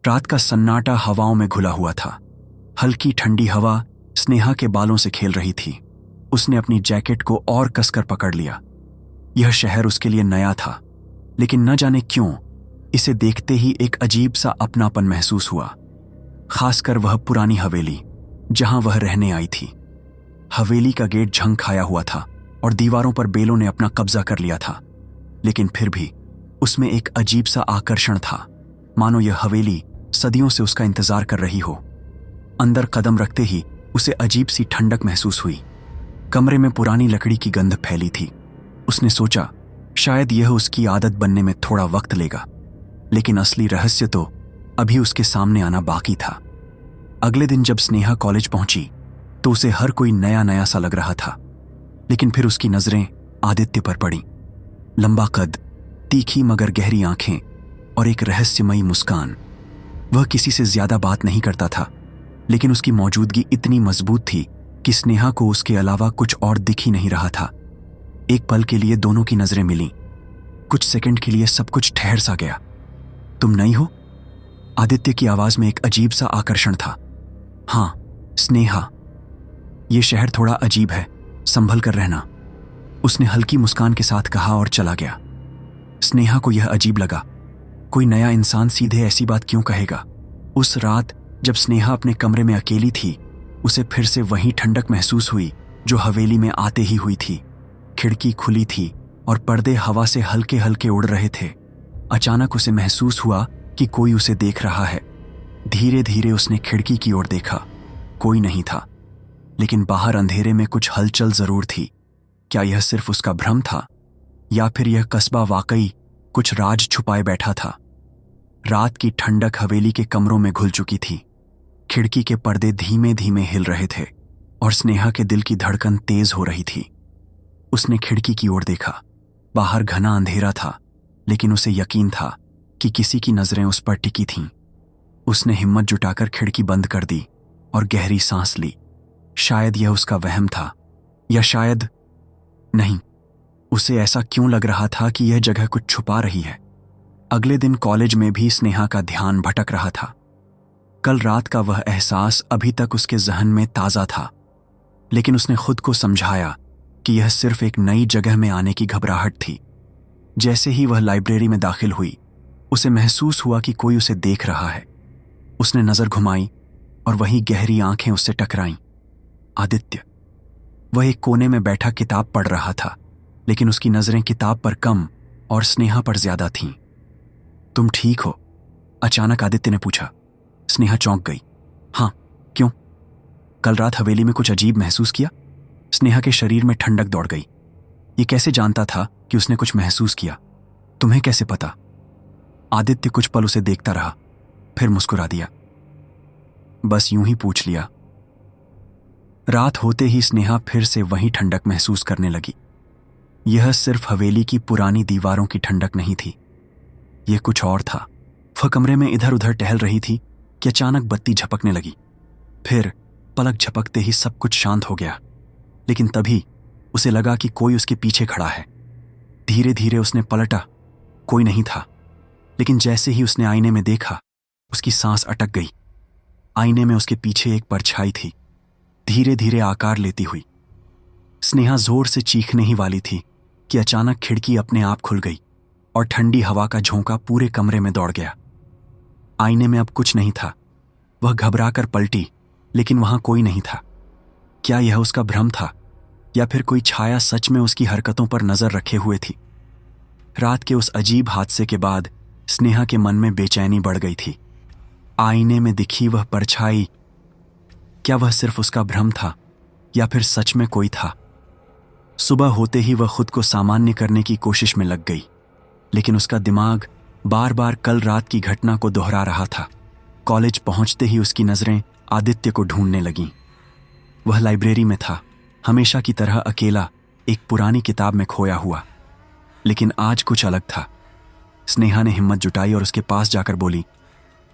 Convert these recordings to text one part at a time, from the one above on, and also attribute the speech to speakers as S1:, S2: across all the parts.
S1: रात का सन्नाटा हवाओं में घुला हुआ था। हल्की ठंडी हवा स्नेहा के बालों से खेल रही थी। उसने अपनी जैकेट को और कसकर पकड़ लिया। यह शहर उसके लिए नया था, लेकिन न जाने क्यों इसे देखते ही एक अजीब सा अपनापन महसूस हुआ, खासकर वह पुरानी हवेली जहां वह रहने आई थी। हवेली का गेट झंग खाया हुआ था और दीवारों पर बेलों ने अपना कब्जा कर लिया था, लेकिन फिर भी उसमें एक अजीब सा आकर्षण था, मानो यह हवेली सदियों से उसका इंतजार कर रही हो। अंदर कदम रखते ही उसे अजीब सी ठंडक महसूस हुई। कमरे में पुरानी लकड़ी की गंध फैली थी। उसने सोचा शायद यह उसकी आदत बनने में थोड़ा वक्त लेगा, लेकिन असली रहस्य तो अभी उसके सामने आना बाकी था। अगले दिन जब स्नेहा कॉलेज पहुंची तो उसे हर कोई नया नया सा लग रहा था, लेकिन फिर उसकी नजरें आदित्य पर पड़ी। लंबा कद, तीखी मगर गहरी आंखें और एक रहस्यमयी मुस्कान। वह किसी से ज्यादा बात नहीं करता था, लेकिन उसकी मौजूदगी इतनी मजबूत थी कि स्नेहा को उसके अलावा कुछ और दिख ही नहीं रहा था। एक पल के लिए दोनों की नजरें मिलीं। कुछ सेकंड के लिए सब कुछ ठहर सा गया। तुम नहीं हो? आदित्य की आवाज में एक अजीब सा आकर्षण था। हाँ, स्नेहा। यह शहर थोड़ा अजीब है, संभल कर रहना, उसने हल्की मुस्कान के साथ कहा और चला गया। स्नेहा को यह अजीब लगा। कोई नया इंसान सीधे ऐसी बात क्यों कहेगा? उस रात जब स्नेहा अपने कमरे में अकेली थी, उसे फिर से वही ठंडक महसूस हुई जो हवेली में आते ही हुई थी। खिड़की खुली थी और पर्दे हवा से हल्के हल्के उड़ रहे थे। अचानक उसे महसूस हुआ कि कोई उसे देख रहा है। धीरे धीरे उसने खिड़की की ओर देखा। कोई नहीं था, लेकिन बाहर अंधेरे में कुछ हलचल जरूर थी। क्या यह सिर्फ उसका भ्रम था, या फिर यह कस्बा वाकई कुछ राज छुपाए बैठा था? रात की ठंडक हवेली के कमरों में घुल चुकी थी। खिड़की के पर्दे धीमे धीमे हिल रहे थे और स्नेहा के दिल की धड़कन तेज हो रही थी। उसने खिड़की की ओर देखा। बाहर घना अंधेरा था, लेकिन उसे यकीन था कि किसी की नजरें उस पर टिकी थीं। उसने हिम्मत जुटाकर खिड़की बंद कर दी और गहरी सांस ली। शायद यह उसका वहम था, या शायद नहीं। उसे ऐसा क्यों लग रहा था कि यह जगह कुछ छुपा रही है? अगले दिन कॉलेज में भी स्नेहा का ध्यान भटक रहा था। कल रात का वह एहसास अभी तक उसके जहन में ताजा था, लेकिन उसने खुद को समझाया कि यह सिर्फ एक नई जगह में आने की घबराहट थी। जैसे ही वह लाइब्रेरी में दाखिल हुई, उसे महसूस हुआ कि कोई उसे देख रहा है। उसने नजर घुमाई और वही गहरी आंखें उससे टकराईं। आदित्य। वह एक कोने में बैठा किताब पढ़ रहा था, लेकिन उसकी नजरें किताब पर कम और स्नेहा पर ज्यादा थीं। तुम ठीक हो? अचानक आदित्य ने पूछा। स्नेहा चौंक गई। हाँ, क्यों? कल रात हवेली में कुछ अजीब महसूस किया? स्नेहा के शरीर में ठंडक दौड़ गई। ये कैसे जानता था कि उसने कुछ महसूस किया? तुम्हें कैसे पता? आदित्य कुछ पल उसे देखता रहा, फिर मुस्कुरा दिया। बस यूं ही पूछ लिया। रात होते ही स्नेहा फिर से वही ठंडक महसूस करने लगी। यह सिर्फ हवेली की पुरानी दीवारों की ठंडक नहीं थी, यह कुछ और था। वह कमरे में इधर उधर टहल रही थी कि अचानक बत्ती झपकने लगी। फिर पलक झपकते ही सब कुछ शांत हो गया, लेकिन तभी उसे लगा कि कोई उसके पीछे खड़ा है। धीरे धीरे उसने पलटा। कोई नहीं था, लेकिन जैसे ही उसने आईने में देखा, उसकी सांस अटक गई। आईने में उसके पीछे एक परछाई थी, धीरे धीरे आकार लेती हुई। स्नेहा जोर से चीखने ही वाली थी कि अचानक खिड़की अपने आप खुल गई और ठंडी हवा का झोंका पूरे कमरे में दौड़ गया। आईने में अब कुछ नहीं था। वह घबराकर पलटी, लेकिन वहां कोई नहीं था। क्या यह उसका भ्रम था, या फिर कोई छाया सच में उसकी हरकतों पर नजर रखे हुए थी? रात के उस अजीब हादसे के बाद स्नेहा के मन में बेचैनी बढ़ गई थी। आईने में दिखी वह परछाई, क्या वह सिर्फ उसका भ्रम था, या फिर सच में कोई था? सुबह होते ही वह खुद को सामान्य करने की कोशिश में लग गई, लेकिन उसका दिमाग बार बार कल रात की घटना को दोहरा रहा था। कॉलेज पहुंचते ही उसकी नजरें आदित्य को ढूंढने लगीं। वह लाइब्रेरी में था, हमेशा की तरह अकेला, एक पुरानी किताब में खोया हुआ। लेकिन आज कुछ अलग था। स्नेहा ने हिम्मत जुटाई और उसके पास जाकर बोली,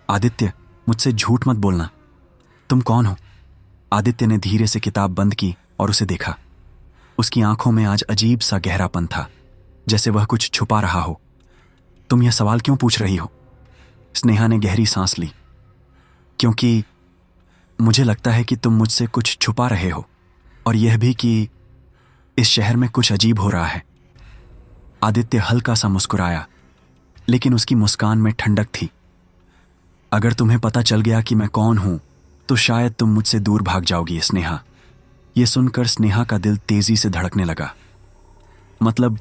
S1: आदित्य, मुझसे झूठ मत बोलना। तुम कौन हो? आदित्य ने धीरे से किताब बंद की और उसे देखा। उसकी आंखों में आज अजीब सा गहरापन था, जैसे वह कुछ छुपा रहा हो। तुम यह सवाल क्यों पूछ रही हो? स्नेहा ने गहरी सांस ली। क्योंकि मुझे लगता है कि तुम मुझसे कुछ छुपा रहे हो, और यह भी कि इस शहर में कुछ अजीब हो रहा है। आदित्य हल्का सा मुस्कुराया, लेकिन उसकी मुस्कान में ठंडक थी। अगर तुम्हें पता चल गया कि मैं कौन हूं तो शायद तुम मुझसे दूर भाग जाओगी स्नेहा। यह सुनकर स्नेहा का दिल तेजी से धड़कने लगा। मतलब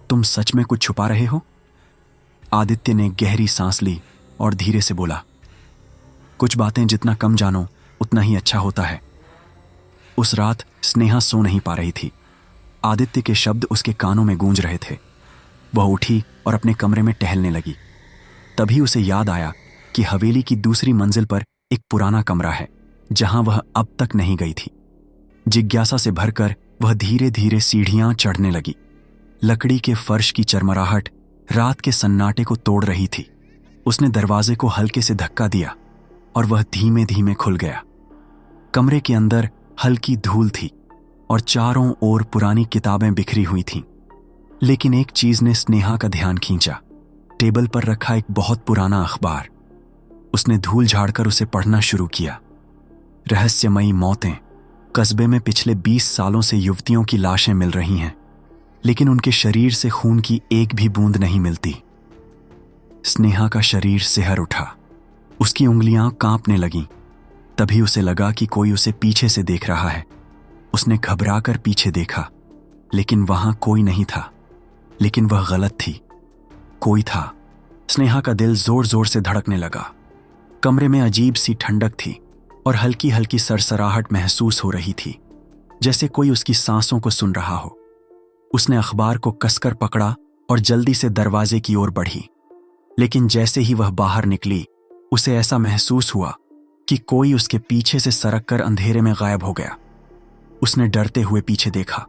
S1: तुम सच में कुछ छुपा रहे हो? आदित्य ने गहरी सांस ली और धीरे से बोला, कुछ बातें जितना कम जानो उतना ही अच्छा होता है। उस रात स्नेहा सो नहीं पा रही थी। आदित्य के शब्द उसके कानों में गूंज रहे थे। वह उठी और अपने कमरे में टहलने लगी। तभी उसे याद आया कि हवेली की दूसरी मंजिल पर एक पुराना कमरा है जहां वह अब तक नहीं गई थी। जिज्ञासा से भरकर वह धीरे धीरे सीढ़ियां चढ़ने लगी। लकड़ी के फर्श की चरमराहट रात के सन्नाटे को तोड़ रही थी। उसने दरवाजे को हल्के से धक्का दिया और वह धीमे धीमे खुल गया। कमरे के अंदर हल्की धूल थी और चारों ओर पुरानी किताबें बिखरी हुई थीं। लेकिन एक चीज ने स्नेहा का ध्यान खींचा, टेबल पर रखा एक बहुत पुराना अखबार। उसने धूल झाड़कर उसे पढ़ना शुरू किया। रहस्यमयी मौतें। कस्बे में पिछले 20 सालों से युवतियों की लाशें मिल रही हैं, लेकिन उनके शरीर से खून की एक भी बूंद नहीं मिलती। स्नेहा का शरीर सिहर उठा। उसकी उंगलियां कांपने लगीं। तभी उसे लगा कि कोई उसे पीछे से देख रहा है। उसने घबराकर पीछे देखा, लेकिन वहां कोई नहीं था। लेकिन वह गलत थी। कोई था। स्नेहा का दिल जोर जोर से धड़कने लगा। कमरे में अजीब सी ठंडक थी और हल्की हल्की सरसराहट महसूस हो रही थी, जैसे कोई उसकी सांसों को सुन रहा हो। उसने अखबार को कसकर पकड़ा और जल्दी से दरवाजे की ओर बढ़ी। लेकिन जैसे ही वह बाहर निकली, उसे ऐसा महसूस हुआ कि कोई उसके पीछे से सरक कर अंधेरे में गायब हो गया। उसने डरते हुए पीछे देखा।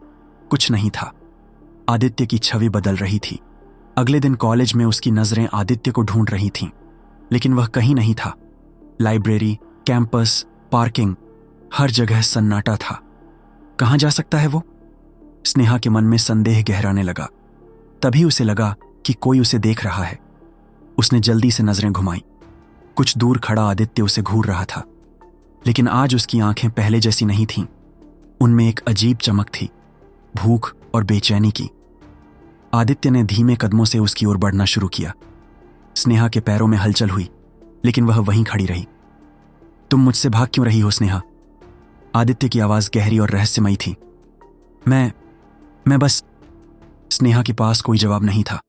S1: कुछ नहीं था। आदित्य की छवि बदल रही थी। अगले दिन कॉलेज में उसकी नजरें आदित्य को ढूंढ रही थीं, लेकिन वह कहीं नहीं था। लाइब्रेरी, कैंपस, पार्किंग, हर जगह सन्नाटा था। कहां जा सकता है वो? स्नेहा के मन में संदेह गहराने लगा। तभी उसे लगा कि कोई उसे देख रहा है। उसने जल्दी से नजरें घुमाई। कुछ दूर खड़ा आदित्य उसे घूर रहा था, लेकिन आज उसकी आंखें पहले जैसी नहीं थीं। उनमें एक अजीब चमक थी, भूख और बेचैनी की। आदित्य ने धीमे कदमों से उसकी ओर बढ़ना शुरू किया। स्नेहा के पैरों में हलचल हुई, लेकिन वह वहीं खड़ी रही। तुम मुझसे भाग क्यों रही हो स्नेहा? आदित्य की आवाज गहरी और रहस्यमयी थी। मैं बस। स्नेहा के पास कोई जवाब नहीं था।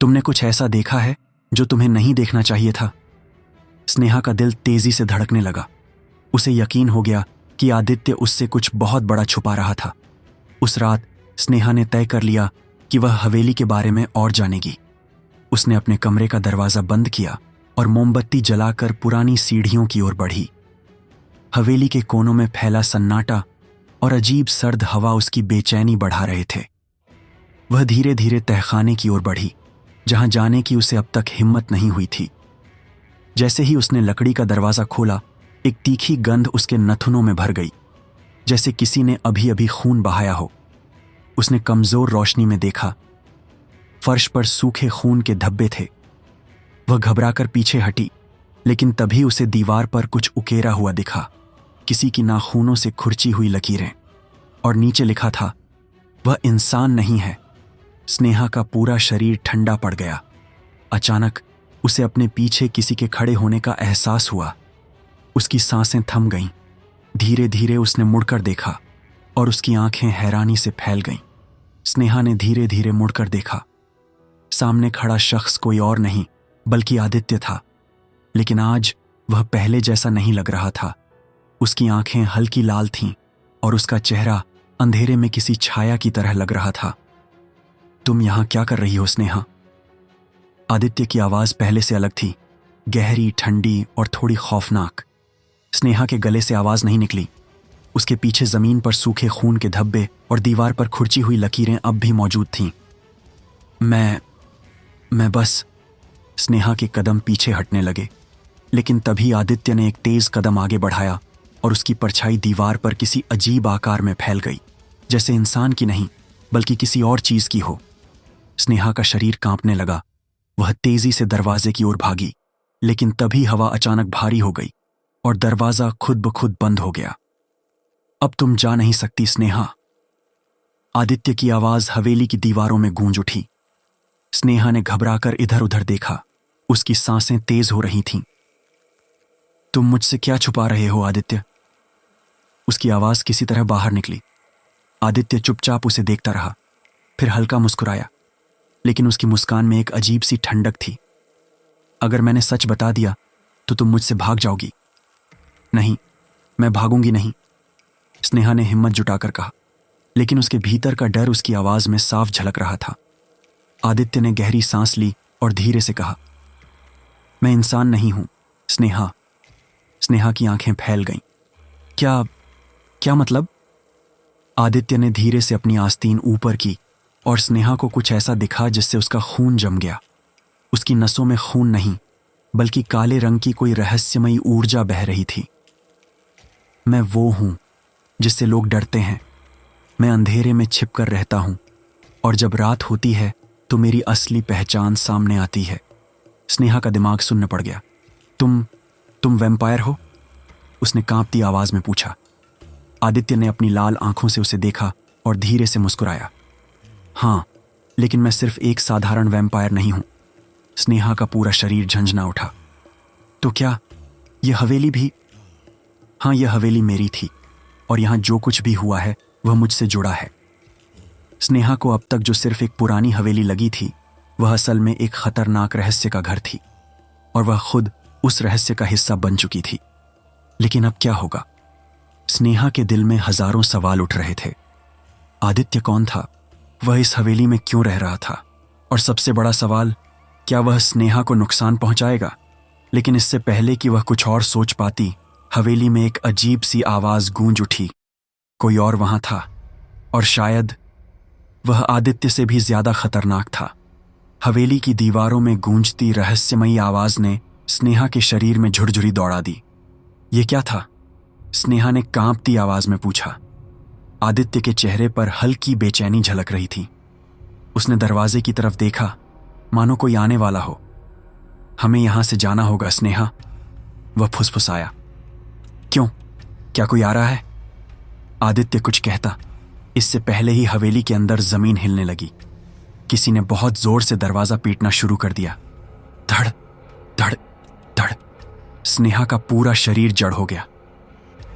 S1: तुमने कुछ ऐसा देखा है जो तुम्हें नहीं देखना चाहिए था? स्नेहा का दिल तेजी से धड़कने लगा। उसे यकीन हो गया कि आदित्य उससे कुछ बहुत बड़ा छुपा रहा था। उस रात स्नेहा ने तय कर लिया कि वह हवेली के बारे में और जानेगी। उसने अपने कमरे का दरवाजा बंद किया और मोमबत्ती जलाकर पुरानी सीढ़ियों की ओर बढ़ी। हवेली के कोनों में फैला सन्नाटा और अजीब सर्द हवा उसकी बेचैनी बढ़ा रहे थे। वह धीरे धीरे तहखाने की ओर बढ़ी, जहां जाने की उसे अब तक हिम्मत नहीं हुई थी। जैसे ही उसने लकड़ी का दरवाजा खोला, एक तीखी गंध उसके नथुनों में भर गई, जैसे किसी ने अभी अभी खून बहाया हो। उसने कमजोर रोशनी में देखा। फर्श पर सूखे खून के धब्बे थे। वह घबराकर पीछे हटी, लेकिन तभी उसे दीवार पर कुछ उकेरा हुआ दिखा, किसी की नाखूनों से खुरची हुई लकीरें, और नीचे लिखा था, वह इंसान नहीं है। स्नेहा का पूरा शरीर ठंडा पड़ गया। अचानक उसे अपने पीछे किसी के खड़े होने का एहसास हुआ। उसकी सांसें थम गईं। धीरे धीरे उसने मुड़कर देखा और उसकी आंखें हैरानी से फैल गईं। स्नेहा ने धीरे धीरे मुड़कर देखा। सामने खड़ा शख्स कोई और नहीं बल्कि आदित्य था, लेकिन आज वह पहले जैसा नहीं लग रहा था। उसकी आंखें हल्की लाल थीं और उसका चेहरा अंधेरे में किसी छाया की तरह लग रहा था। तुम यहां क्या कर रही हो स्नेहा? आदित्य की आवाज पहले से अलग थी, गहरी, ठंडी और थोड़ी खौफनाक। स्नेहा के गले से आवाज नहीं निकली। उसके पीछे जमीन पर सूखे खून के धब्बे और दीवार पर खुरची हुई लकीरें अब भी मौजूद थीं। मैं बस। स्नेहा के कदम पीछे हटने लगे, लेकिन तभी आदित्य ने एक तेज कदम आगे बढ़ाया और उसकी परछाई दीवार पर किसी अजीब आकार में फैल गई, जैसे इंसान की नहीं बल्कि किसी और चीज की हो। स्नेहा का शरीर कांपने लगा। वह तेजी से दरवाजे की ओर भागी, लेकिन तभी हवा अचानक भारी हो गई। और दरवाजा खुद ब खुद बंद हो गया। अब तुम जा नहीं सकती स्नेहा। आदित्य की आवाज हवेली की दीवारों में गूंज उठी। स्नेहा ने घबराकर इधर उधर देखा। उसकी सांसें तेज हो रही थीं। तुम मुझसे क्या छुपा रहे हो आदित्य? उसकी आवाज किसी तरह बाहर निकली। आदित्य चुपचाप उसे देखता रहा, फिर हल्का मुस्कुराया, लेकिन उसकी मुस्कान में एक अजीब सी ठंडक थी। अगर मैंने सच बता दिया तो तुम मुझसे भाग जाओगी। नहीं, मैं भागूंगी नहीं, स्नेहा ने हिम्मत जुटाकर कहा, लेकिन उसके भीतर का डर उसकी आवाज में साफ झलक रहा था। आदित्य ने गहरी सांस ली और धीरे से कहा, मैं इंसान नहीं हूं स्नेहा। स्नेहा की आंखें फैल गईं। क्या क्या मतलब? आदित्य ने धीरे से अपनी आस्तीन ऊपर की और स्नेहा को कुछ ऐसा दिखा जिससे उसका खून जम गया। उसकी नसों में खून नहीं, बल्कि काले रंग की कोई रहस्यमयी ऊर्जा बह रही थी। मैं वो हूं जिससे लोग डरते हैं। मैं अंधेरे में छिपकर रहता हूं, और जब रात होती है तो मेरी असली पहचान सामने आती है। स्नेहा का दिमाग सुन्न पड़ गया। तुम वैम्पायर हो? उसने कांपती आवाज में पूछा। आदित्य ने अपनी लाल आंखों से उसे देखा और धीरे से मुस्कुराया। हाँ, लेकिन मैं सिर्फ एक साधारण वैम्पायर नहीं हूं। स्नेहा का पूरा शरीर झंझना उठा। तो क्या यह हवेली भी? हाँ, यह हवेली मेरी थी, और यहां जो कुछ भी हुआ है वह मुझसे जुड़ा है। स्नेहा को अब तक जो सिर्फ एक पुरानी हवेली लगी थी, वह असल में एक खतरनाक रहस्य का घर थी, और वह खुद उस रहस्य का हिस्सा बन चुकी थी। लेकिन अब क्या होगा? स्नेहा के दिल में हजारों सवाल उठ रहे थे। आदित्य कौन था? वह इस हवेली में क्यों रह रहा था? और सबसे बड़ा सवाल, क्या वह स्नेहा को नुकसान पहुंचाएगा? लेकिन इससे पहले कि वह कुछ और सोच पाती, हवेली में एक अजीब सी आवाज गूंज उठी। कोई और वहां था, और शायद वह आदित्य से भी ज्यादा खतरनाक था। हवेली की दीवारों में गूंजती रहस्यमयी आवाज ने स्नेहा के शरीर में झुरझुरी दौड़ा दी। यह क्या था? स्नेहा ने कांपती आवाज में पूछा। आदित्य के चेहरे पर हल्की बेचैनी झलक रही थी। उसने दरवाजे की तरफ देखा, मानो कोई आने वाला हो। हमें यहां से जाना होगा स्नेहा, वह फुसफुसाया। क्यों? क्या कोई आ रहा है? आदित्य कुछ कहता, इससे पहले ही हवेली के अंदर जमीन हिलने लगी। किसी ने बहुत जोर से दरवाजा पीटना शुरू कर दिया। धड़ धड़ धड़। स्नेहा का पूरा शरीर जड़ हो गया।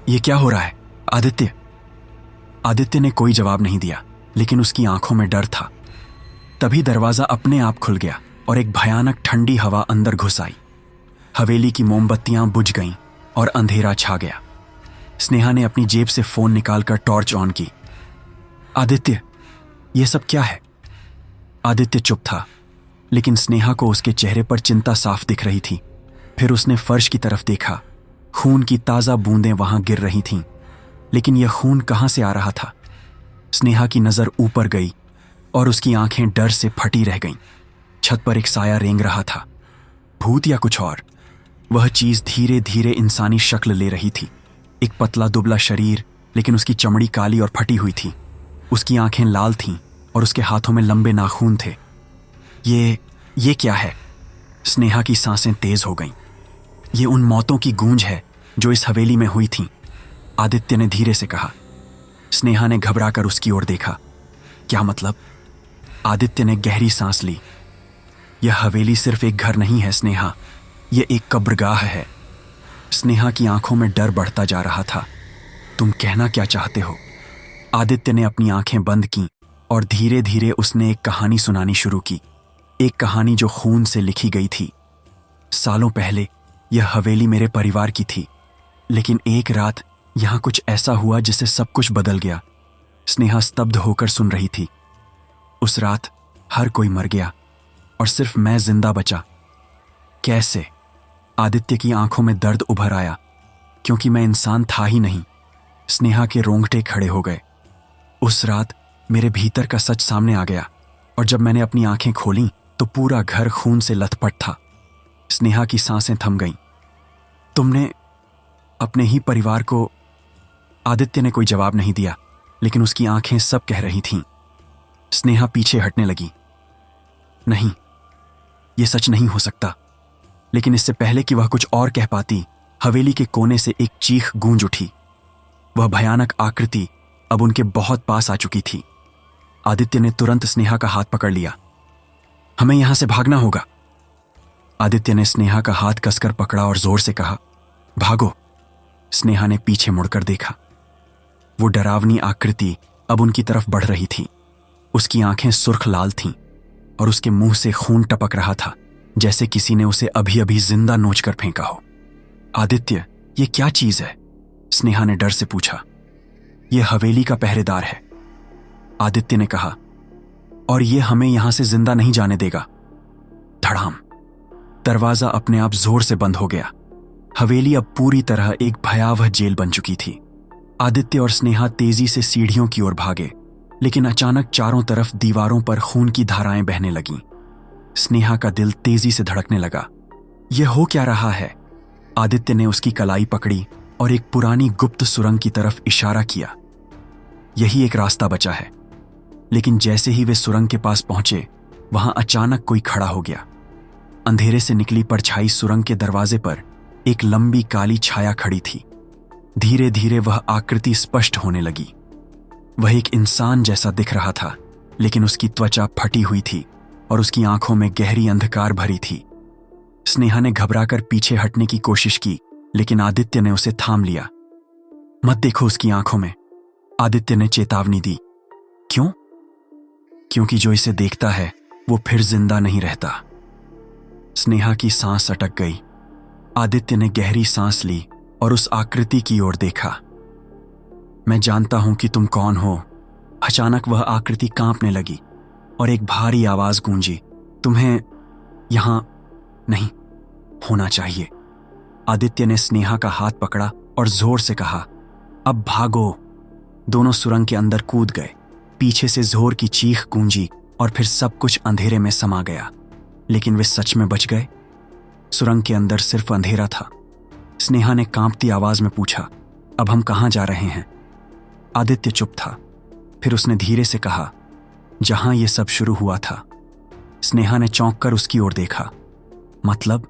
S1: यह क्या हो रहा है आदित्य? आदित्य ने कोई जवाब नहीं दिया, लेकिन उसकी आंखों में डर था। तभी दरवाजा अपने आप खुल गया और एक भयानक ठंडी हवा अंदर घुस आई। हवेली की मोमबत्तियां बुझ गईं और अंधेरा छा गया। स्नेहा ने अपनी जेब से फोन निकालकर टॉर्च ऑन की। आदित्य, यह सब क्या है? आदित्य चुप था, लेकिन स्नेहा को उसके चेहरे पर चिंता साफ दिख रही थी। फिर उसने फर्श की तरफ देखा। खून की ताजा बूंदें वहां गिर रही थीं, लेकिन यह खून कहां से आ रहा था? स्नेहा की नजर ऊपर गई और उसकी आंखें डर से फटी रह गईं। छत पर एक साया रेंग रहा था। भूत या कुछ और? वह चीज धीरे धीरे इंसानी शक्ल ले रही थी। एक पतला दुबला शरीर, लेकिन उसकी चमड़ी काली और फटी हुई थी। उसकी आंखें लाल थीं और उसके हाथों में लंबे नाखून थे। ये क्या है? स्नेहा की सांसें तेज हो गईं। ये उन मौतों की गूंज है जो इस हवेली में हुई थीं, आदित्य ने धीरे से कहा। स्नेहा ने घबराकर उसकी ओर देखा। क्या मतलब? आदित्य ने गहरी सांस ली। यह हवेली सिर्फ एक घर नहीं है स्नेहा, यह एक कब्रगाह है। स्नेहा की आंखों में डर बढ़ता जा रहा था। तुम कहना क्या चाहते हो? आदित्य ने अपनी आंखें बंद कीं और धीरे धीरे उसने एक कहानी सुनानी शुरू की। एक कहानी जो खून से लिखी गई थी। सालों पहले यह हवेली मेरे परिवार की थी, लेकिन एक रात यहां कुछ ऐसा हुआ जिससे सब कुछ बदल गया। स्नेहा स्तब्ध होकर सुन रही थी। उस रात हर कोई मर गया और सिर्फ मैं जिंदा बचा। कैसे? आदित्य की आंखों में दर्द उभर आया। क्योंकि मैं इंसान था ही नहीं। स्नेहा के रोंगटे खड़े हो गए। उस रात मेरे भीतर का सच सामने आ गया, और जब मैंने अपनी आंखें खोलीं तो पूरा घर खून से लथपथ था। स्नेहा की सांसें थम गईं। तुमने अपने ही परिवार को? आदित्य ने कोई जवाब नहीं दिया, लेकिन उसकी आंखें सब कह रही थीं। स्नेहा पीछे हटने लगी। नहीं, यह सच नहीं हो सकता। लेकिन इससे पहले कि वह कुछ और कह पाती, हवेली के कोने से एक चीख गूंज उठी। वह भयानक आकृति अब उनके बहुत पास आ चुकी थी। आदित्य ने तुरंत स्नेहा का हाथ पकड़ लिया। हमें यहां से भागना होगा। आदित्य ने स्नेहा का हाथ कसकर पकड़ा और जोर से कहा, भागो। स्नेहा ने पीछे मुड़कर देखा। वो डरावनी आकृति अब उनकी तरफ बढ़ रही थी। उसकी आंखें सुर्ख लाल थीं और उसके मुंह से खून टपक रहा था, जैसे किसी ने उसे अभी अभी जिंदा नोचकर फेंका हो। आदित्य, ये क्या चीज है? स्नेहा ने डर से पूछा। यह हवेली का पहरेदार है, आदित्य ने कहा, और यह हमें यहां से जिंदा नहीं जाने देगा। धड़ाम। दरवाजा अपने आप जोर से बंद हो गया। हवेली अब पूरी तरह एक भयावह जेल बन चुकी थी। आदित्य और स्नेहा तेजी से सीढ़ियों की ओर भागे, लेकिन अचानक चारों तरफ दीवारों पर खून की धाराएं बहने लगीं। स्नेहा का दिल तेजी से धड़कने लगा। यह हो क्या रहा है? आदित्य ने उसकी कलाई पकड़ी और एक पुरानी गुप्त सुरंग की तरफ इशारा किया। यही एक रास्ता बचा है। लेकिन जैसे ही वे सुरंग के पास पहुंचे, वहां अचानक कोई खड़ा हो गया। अंधेरे से निकली परछाई सुरंग के दरवाजे पर एक लंबी काली छाया खड़ी थी। धीरे धीरे वह आकृति स्पष्ट होने लगी। वह एक इंसान जैसा दिख रहा था, लेकिन उसकी त्वचा फटी हुई थी और उसकी आंखों में गहरी अंधकार भरी थी। स्नेहा ने घबराकर पीछे हटने की कोशिश की, लेकिन आदित्य ने उसे थाम लिया। मत देखो उसकी आंखों में, आदित्य ने चेतावनी दी। क्यों? क्योंकि जो इसे देखता है वो फिर जिंदा नहीं रहता। स्नेहा की सांस अटक गई। आदित्य ने गहरी सांस ली और उस आकृति की ओर देखा। मैं जानता हूं कि तुम कौन हो। अचानक वह आकृति कांपने लगी और एक भारी आवाज गूंजी। तुम्हें यहां नहीं होना चाहिए। आदित्य ने स्नेहा का हाथ पकड़ा और जोर से कहा, अब भागो। दोनों सुरंग के अंदर कूद गए। पीछे से जोर की चीख गूंजी और फिर सब कुछ अंधेरे में समा गया। लेकिन वे सच में बच गए। सुरंग के अंदर सिर्फ अंधेरा था। स्नेहा ने कांपती आवाज में पूछा, अब हम कहां जा रहे हैं? आदित्य चुप था। फिर उसने धीरे से कहा, जहां यह सब शुरू हुआ था। स्नेहा ने चौंक कर उसकी ओर देखा। मतलब?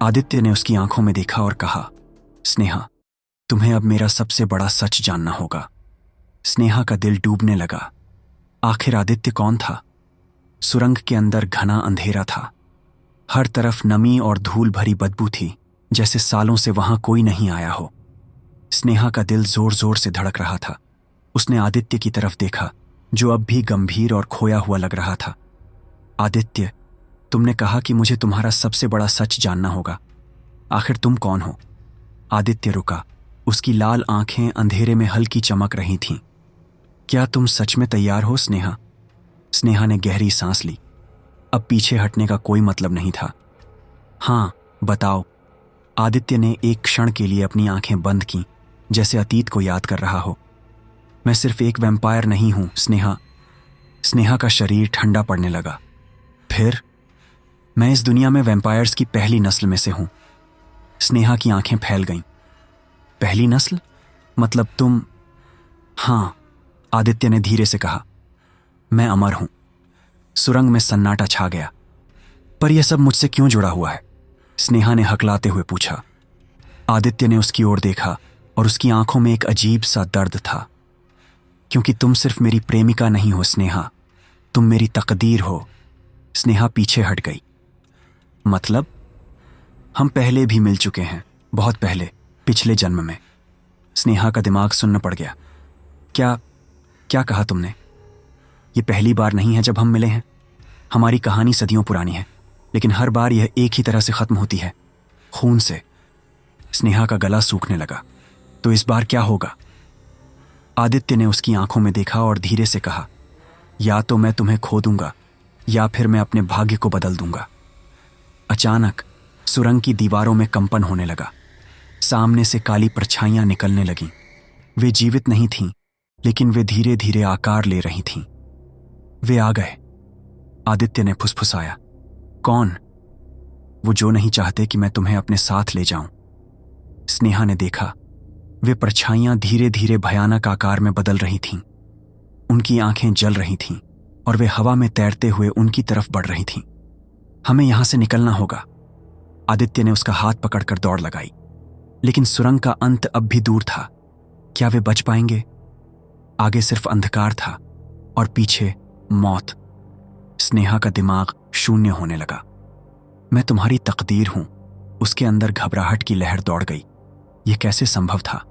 S1: आदित्य ने उसकी आंखों में देखा और कहा, स्नेहा, तुम्हें अब मेरा सबसे बड़ा सच जानना होगा। स्नेहा का दिल डूबने लगा। आखिर आदित्य कौन था? सुरंग के अंदर घना अंधेरा था। हर तरफ नमी और धूल भरी बदबू थी, जैसे सालों से वहां कोई नहीं आया हो। स्नेहा का दिल जोर जोर से धड़क रहा था। उसने आदित्य की तरफ देखा, जो अब भी गंभीर और खोया हुआ लग रहा था। आदित्य, तुमने कहा कि मुझे तुम्हारा सबसे बड़ा सच जानना होगा। आखिर तुम कौन हो? आदित्य रुका। उसकी लाल आंखें अंधेरे में हल्की चमक रही थीं। क्या तुम सच में तैयार हो, स्नेहा? स्नेहा ने गहरी सांस ली। अब पीछे हटने का कोई मतलब नहीं था। हाँ, बताओ। आदित्य ने एक क्षण के लिए अपनी आंखें बंद की, जैसे अतीत को याद कर रहा हो। मैं सिर्फ एक वैम्पायर नहीं हूं, स्नेहा। स्नेहा का शरीर ठंडा पड़ने लगा। फिर? मैं इस दुनिया में वैम्पायर्स की पहली नस्ल में से हूं। स्नेहा की आंखें फैल गईं। पहली नस्ल? मतलब तुम? हाँ, आदित्य ने धीरे से कहा। मैं अमर हूं। सुरंग में सन्नाटा छा गया। पर यह सब मुझसे क्यों जुड़ा हुआ है? स्नेहा ने हकलाते हुए पूछा। आदित्य ने उसकी ओर देखा और उसकी आंखों में एक अजीब सा दर्द था। क्योंकि तुम सिर्फ मेरी प्रेमिका नहीं हो स्नेहा, तुम मेरी तकदीर हो। स्नेहा पीछे हट गई। मतलब? हम पहले भी मिल चुके हैं, बहुत पहले, पिछले जन्म में। स्नेहा का दिमाग सुन्न पड़ गया। क्या कहा तुमने? ये पहली बार नहीं है जब हम मिले हैं। हमारी कहानी सदियों पुरानी है, लेकिन हर बार यह एक ही तरह से खत्म होती है, खून से। स्नेहा का गला सूखने लगा। तो इस बार क्या होगा? आदित्य ने उसकी आंखों में देखा और धीरे से कहा, या तो मैं तुम्हें खो दूंगा या फिर मैं अपने भाग्य को बदल दूंगा। अचानक सुरंग की दीवारों में कंपन होने लगा। सामने से काली परछाइयां निकलने लगीं। वे जीवित नहीं थीं, लेकिन वे धीरे धीरे आकार ले रही थीं। वे आ गए। आदित्य ने फुसफुसाया, कौन? वो जो नहीं चाहते कि मैं तुम्हें अपने साथ ले जाऊं। स्नेहा ने देखा। वे परछाइयां धीरे धीरे भयानक आकार में बदल रही थीं। उनकी आंखें जल रही थीं और वे हवा में तैरते हुए उनकी तरफ बढ़ रही थीं। हमें यहां से निकलना होगा। आदित्य ने उसका हाथ पकड़कर दौड़ लगाई। लेकिन सुरंग का अंत अब भी दूर था। क्या वे बच पाएंगे? आगे सिर्फ अंधकार था और पीछे मौत। स्नेहा का दिमाग शून्य होने लगा। मैं तुम्हारी तकदीर हूं। उसके अंदर घबराहट की लहर दौड़ गई। यह कैसे संभव था?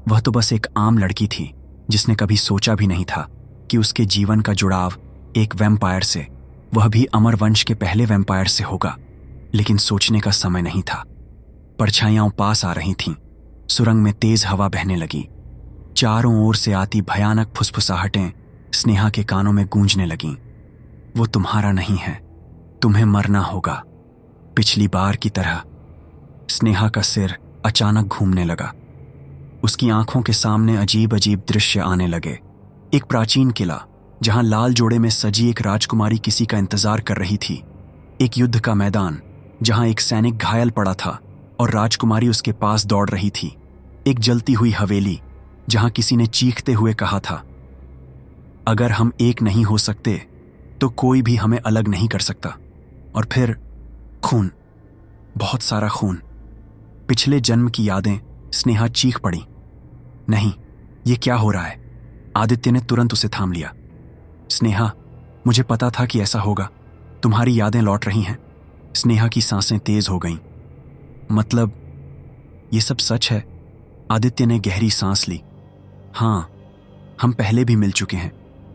S1: वह तो बस एक आम लड़की थी जिसने कभी सोचा भी नहीं था कि उसके जीवन का जुड़ाव एक वैम्पायर से, वह भी अमर वंश के पहले वैम्पायर से होगा। लेकिन सोचने का समय नहीं था। परछाइयां पास आ रही थीं। सुरंग में तेज हवा बहने लगी। चारों ओर से आती भयानक फुसफुसाहटें स्नेहा के कानों में गूंजने लगीं। वो तुम्हारा नहीं है, तुम्हें मरना होगा। पिछली बार की तरह। स्नेहा का सिर अचानक घूमने लगा। उसकी आंखों के सामने अजीब अजीब दृश्य आने लगे। एक प्राचीन किला जहां लाल जोड़े में सजी एक राजकुमारी किसी का इंतजार कर रही थी। एक युद्ध का मैदान जहां एक सैनिक घायल पड़ा था और राजकुमारी उसके पास दौड़ रही थी। एक जलती हुई हवेली जहां किसी ने चीखते हुए कहा था, अगर हम एक नहीं हो सकते तो कोई भी हमें अलग नहीं कर सकता। और फिर खून, बहुत सारा खून। पिछले जन्म की यादें। स्नेहा चीख पड़ी, नहीं, ये क्या हो रहा है? आदित्य ने तुरंत उसे थाम लिया। स्नेहा, मुझे पता था कि ऐसा होगा। तुम्हारी यादें लौट रही हैं। स्नेहा की सांसें तेज हो गईं। मतलब ये सब सच है? आदित्य ने गहरी सांस ली। हाँ, हम पहले भी मिल चुके हैं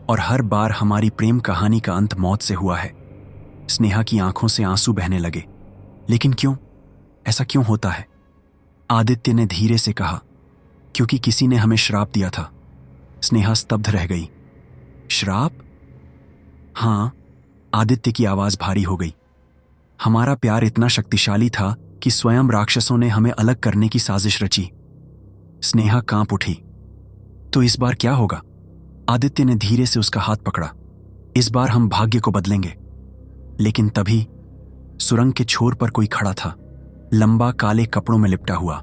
S1: और हर बार हमारी प्रेम कहानी का अंत मौत से हुआ है। स्नेहा की आंखों से आंसू बहने लगे। लेकिन क्यों? ऐसा क्यों होता है? आदित्य ने धीरे से कहा, क्योंकि किसी ने हमें श्राप दिया था। स्नेहा स्तब्ध रह गई। श्राप? हाँ, आदित्य की आवाज भारी हो गई। हमारा प्यार इतना शक्तिशाली था कि स्वयं राक्षसों ने हमें अलग करने की साजिश रची। स्नेहा कांप उठी। तो इस बार क्या होगा? आदित्य ने धीरे से उसका हाथ पकड़ा। इस बार हम भाग्य को बदलेंगे। लेकिन तभी सुरंग के छोर पर कोई खड़ा था, लंबा काले कपड़ों में लिपटा हुआ।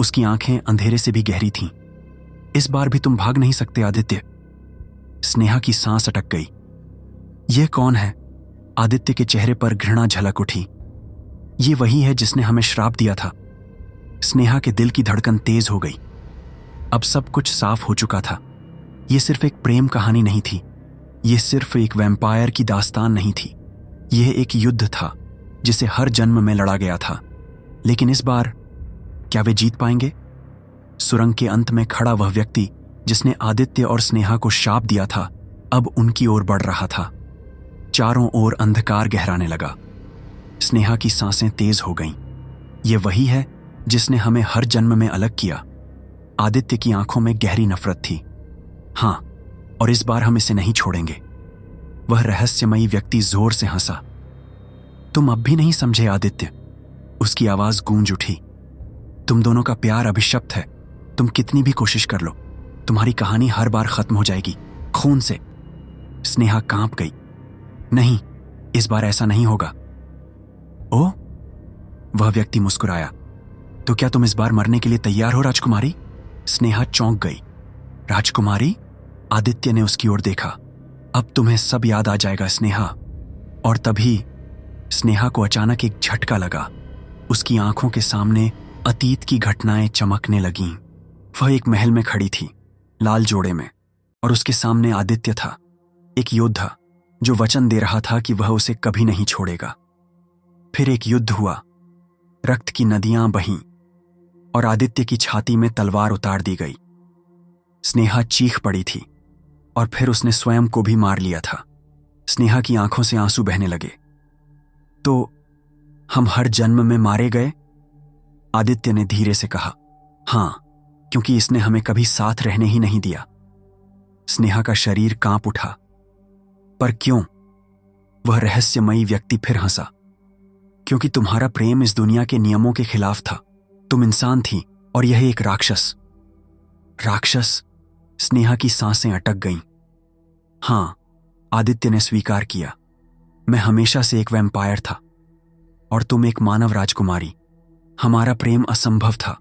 S1: उसकी आंखें अंधेरे से भी गहरी थीं। इस बार भी तुम भाग नहीं सकते आदित्य। स्नेहा की सांस अटक गई। यह कौन है? आदित्य के चेहरे पर घृणा झलक उठी। ये वही है जिसने हमें श्राप दिया था। स्नेहा के दिल की धड़कन तेज हो गई। अब सब कुछ साफ हो चुका था। यह सिर्फ एक प्रेम कहानी नहीं थी। यह सिर्फ एक वैम्पायर की दास्तान नहीं थी। यह एक युद्ध था जिसे हर जन्म में लड़ा गया था। लेकिन इस बार क्या वे जीत पाएंगे? सुरंग के अंत में खड़ा वह व्यक्ति जिसने आदित्य और स्नेहा को शाप दिया था, अब उनकी ओर बढ़ रहा था। चारों ओर अंधकार गहराने लगा। स्नेहा की सांसें तेज हो गईं। यह वही है जिसने हमें हर जन्म में अलग किया। आदित्य की आंखों में गहरी नफरत थी। हाँ, और इस बार हम इसे नहीं छोड़ेंगे। वह रहस्यमयी व्यक्ति जोर से हंसा। तुम अब भी नहीं समझे आदित्य? उसकी आवाज गूंज उठी। तुम दोनों का प्यार अभिशप्त है। तुम कितनी भी कोशिश कर लो, तुम्हारी कहानी हर बार खत्म हो जाएगी, खून से। स्नेहा कांप गई। नहीं, इस बार ऐसा नहीं होगा। ओह, वह व्यक्ति मुस्कुराया। तो क्या तुम इस बार मरने के लिए तैयार हो राजकुमारी? स्नेहा चौंक गई। राजकुमारी? आदित्य ने उसकी ओर देखा। अब तुम्हें सब याद आ जाएगा स्नेहा। और तभी स्नेहा को अचानक एक झटका लगा। उसकी आंखों के सामने अतीत की घटनाएं चमकने लगीं। वह एक महल में खड़ी थी, लाल जोड़े में, और उसके सामने आदित्य था, एक योद्धा जो वचन दे रहा था कि वह उसे कभी नहीं छोड़ेगा। फिर एक युद्ध हुआ। रक्त की नदियां बहीं और आदित्य की छाती में तलवार उतार दी गई। स्नेहा चीख पड़ी थी और फिर उसने स्वयं को भी मार लिया था। स्नेहा की आंखों से आंसू बहने लगे। तो हम हर जन्म में मारे गए? आदित्य ने धीरे से कहा। हां, क्योंकि इसने हमें कभी साथ रहने ही नहीं दिया। स्नेहा का शरीर कांप उठा। पर क्यों? वह रहस्यमयी व्यक्ति फिर हंसा। क्योंकि तुम्हारा प्रेम इस दुनिया के नियमों के खिलाफ था। तुम इंसान थी और यह एक राक्षस। राक्षस? स्नेहा की सांसें अटक गईं। हां, आदित्य ने स्वीकार किया। मैं हमेशा से एक वैम्पायर था और तुम एक मानव राजकुमारी। हमारा प्रेम असंभव था,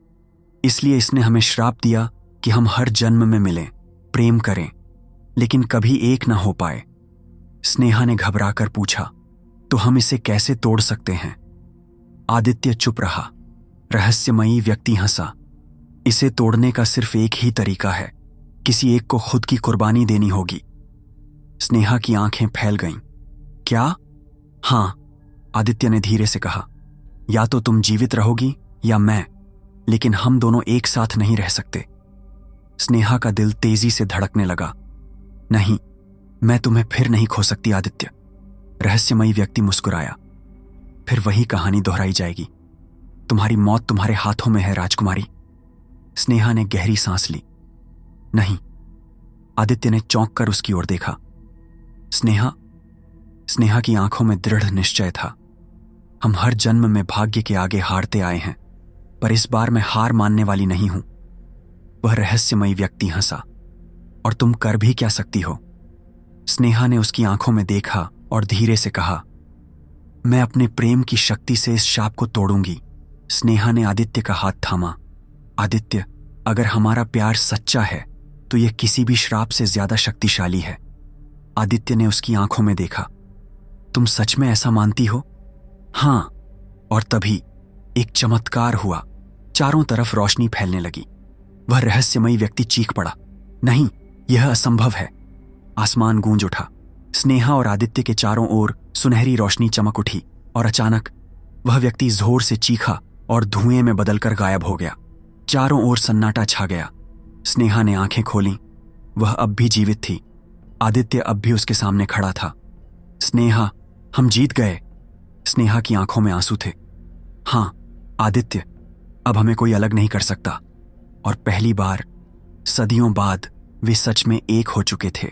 S1: इसलिए इसने हमें श्राप दिया कि हम हर जन्म में मिलें, प्रेम करें, लेकिन कभी एक ना हो पाए। स्नेहा ने घबराकर पूछा, तो हम इसे कैसे तोड़ सकते हैं? आदित्य चुप रहा। रहस्यमयी व्यक्ति हंसा। इसे तोड़ने का सिर्फ एक ही तरीका है, किसी एक को खुद की कुर्बानी देनी होगी। स्नेहा की आंखें फैल गईं। क्या? हां, आदित्य ने धीरे से कहा। या तो तुम जीवित रहोगी या मैं, लेकिन हम दोनों एक साथ नहीं रह सकते। स्नेहा का दिल तेजी से धड़कने लगा। नहीं, मैं तुम्हें फिर नहीं खो सकती आदित्य। रहस्यमयी व्यक्ति मुस्कुराया। फिर वही कहानी दोहराई जाएगी। तुम्हारी मौत तुम्हारे हाथों में है राजकुमारी। स्नेहा ने गहरी सांस ली। नहीं। आदित्य ने चौंक कर उसकी ओर देखा। स्नेहा? स्नेहा की आंखों में दृढ़ निश्चय था। हम हर जन्म में भाग्य के आगे हारते आए हैं, पर इस बार मैं हार मानने वाली नहीं हूं। वह रहस्यमयी व्यक्ति हंसा। और तुम कर भी क्या सकती हो? स्नेहा ने उसकी आंखों में देखा और धीरे से कहा, मैं अपने प्रेम की शक्ति से इस शाप को तोड़ूंगी। स्नेहा ने आदित्य का हाथ थामा। आदित्य, अगर हमारा प्यार सच्चा है तो यह किसी भी श्राप से ज्यादा शक्तिशाली है। आदित्य ने उसकी आंखों में देखा। तुम सच में ऐसा मानती हो? हां। और तभी एक चमत्कार हुआ। चारों तरफ रोशनी फैलने लगी। वह रहस्यमयी व्यक्ति चीख पड़ा, नहीं, यह असंभव है। आसमान गूंज उठा। स्नेहा और आदित्य के चारों ओर सुनहरी रोशनी चमक उठी और अचानक वह व्यक्ति जोर से चीखा और धुएं में बदलकर गायब हो गया। चारों ओर सन्नाटा छा गया। स्नेहा ने आंखें खोलीं। वह अब भी जीवित थी। आदित्य अब भी उसके सामने खड़ा था। स्नेहा, हम जीत गए। स्नेहा की आंखों में आंसू थे। हां आदित्य, अब हमें कोई अलग नहीं कर सकता। और पहली बार सदियों बाद वे सच में एक हो चुके थे।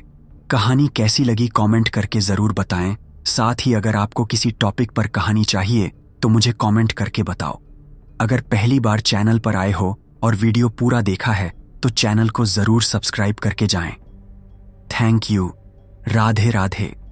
S1: कहानी कैसी लगी कमेंट करके जरूर बताएं। साथ ही अगर आपको किसी टॉपिक पर कहानी चाहिए तो मुझे कमेंट करके बताओ। अगर पहली बार चैनल पर आए हो और वीडियो पूरा देखा है तो चैनल को जरूर सब्सक्राइब करके जाएं। Thank you. राधे राधे।